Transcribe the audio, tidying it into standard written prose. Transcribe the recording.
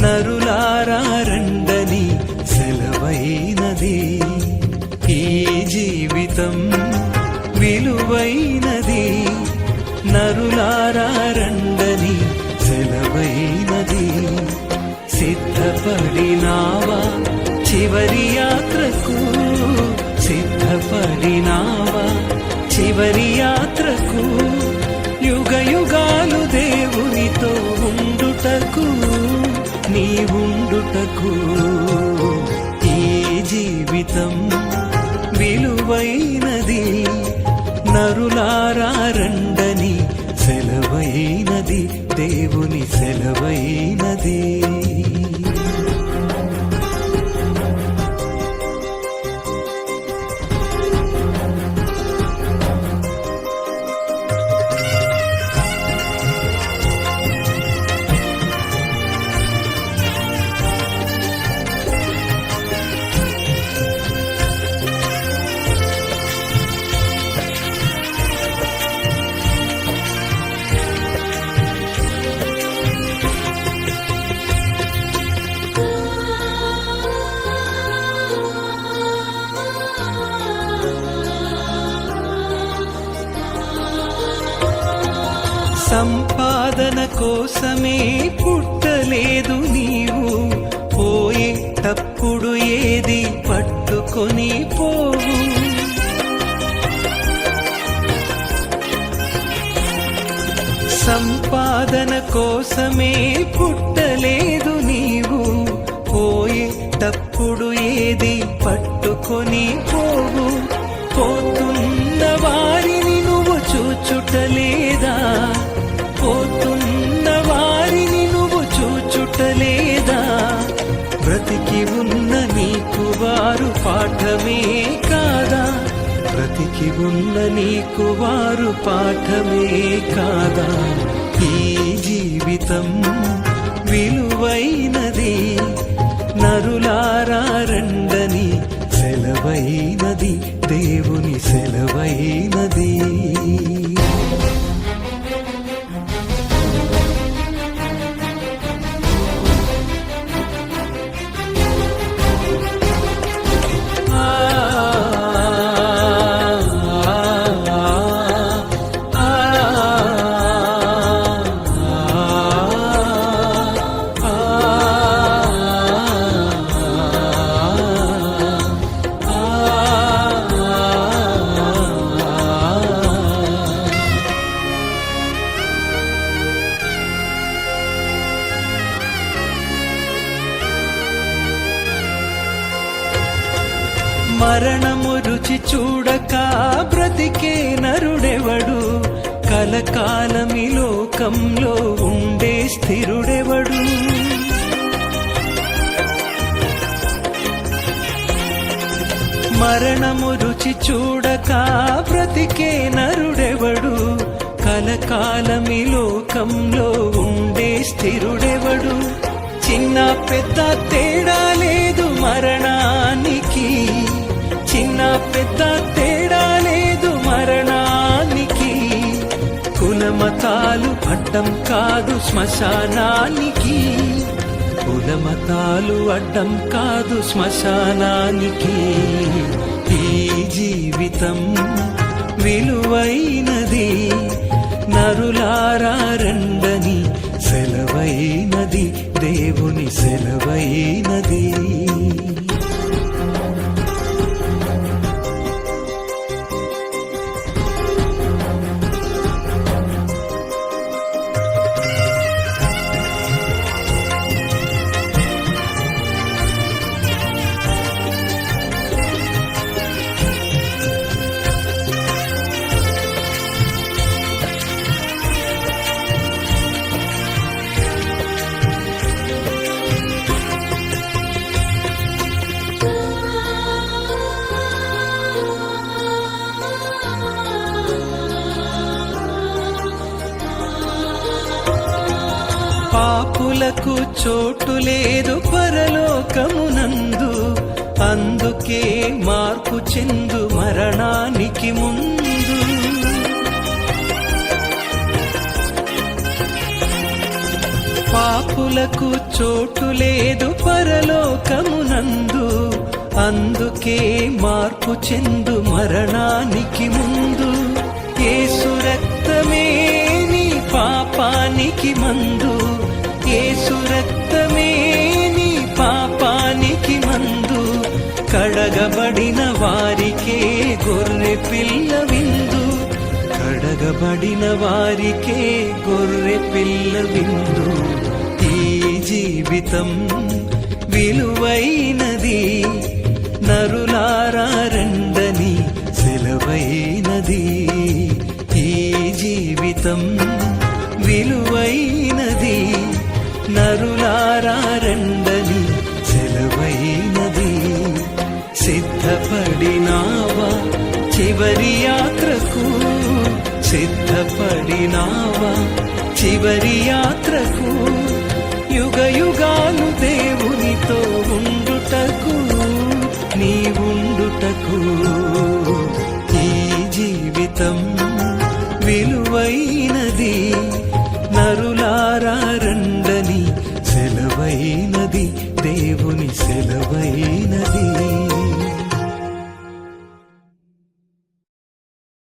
నరులారా రండని సెలవైనది. ఈ జీవితం విలువైనది, నరులారా రండని సెలవైనది. సిద్ధపడినావా చివరి యాత్రకు, సిద్ధపడినావా చివరి యాత్రకు, యుగ యుగాలు దేవునితో ఉండుటకు, నీవుండుటకు. ఈ జీవితం విలువైనది, నరులారా రండని సెలవైనది, దేవుని సెలవైనది. సంపాదన కోసమే పుట్టలేదు నీవు, పోయేటప్పుడు ఏది పట్టుకొని పోవు. సంపాదన కోసమే పుట్టలేదు నీవు, పోయేటప్పుడు ఏది పట్టుకొని పోవు. పోతున్న వారిని నువ్వు చూచుటలేదా, పోతున్న వారిని నువ్వు చూచుటలేదా. బ్రతికి ఉన్న నీకు వారు పాఠమే కాదా, బ్రతికి ఉన్న నీకు వారు పాఠమే కాదా. ఈ జీవితం విలువైనది, నరులారా రండని సెలవైనది, దేవుని సెలవైనది. మరణము రుచి చూడక బ్రతికే నరుడెవడు, కలకాలమి లోకంలో ఉండే స్థిరుడెవడు. మరణము రుచి చూడక బ్రతికే నరుడెవడు, కలకాలమి లోకంలో ఉండే స్థిరుడెవడు. చిన్న పెద్ద తేడా లేదు మరణానికి, చిన్న పెద్ద తేడా లేదు మరణానికి. కులమతాలు అడ్డం కాదు శ్మశానానికి, కులమతాలు అడ్డం కాదు శ్మశానానికి. ఈ జీవితం విలువైనది, నరులారా రండని సెలవైనది, దేవుని సెలవైనది. పాపులకు చోటు లేదు పరలోకమునందు, అందుకే మార్పు చెందు మరణానికి ముందు. పాపులకు చోటు లేదు పరలోకమునందు, అందుకే మార్పు చెందు మరణానికి ముందు. యేసు రక్తమే నీ పాపానికి మందు, యేసు రక్తమే నీ పాపానికి మందు. కడగబడిన వారికే గొర్రె పిల్ల విందు, కడగబడిన వారికే గొర్రె పిల్ల విందు. ఈ జీవితం విలువైనది, నరులారా రండని సెలవైనది. ఈ జీవితం విలువైనది, నరులారా రండని సెలవైనది. సిద్ధపడినావా చివరి యాత్రకు, సిద్ధపడినావా చివరి యాత్రకు. యుగ యుగాలు దేవునితో ఉండుటకు, నీవుండుటకు. ఈ జీవితం విలువైనది, నరులారా రండని సెలవైనది, దేవుని సెలవైనది.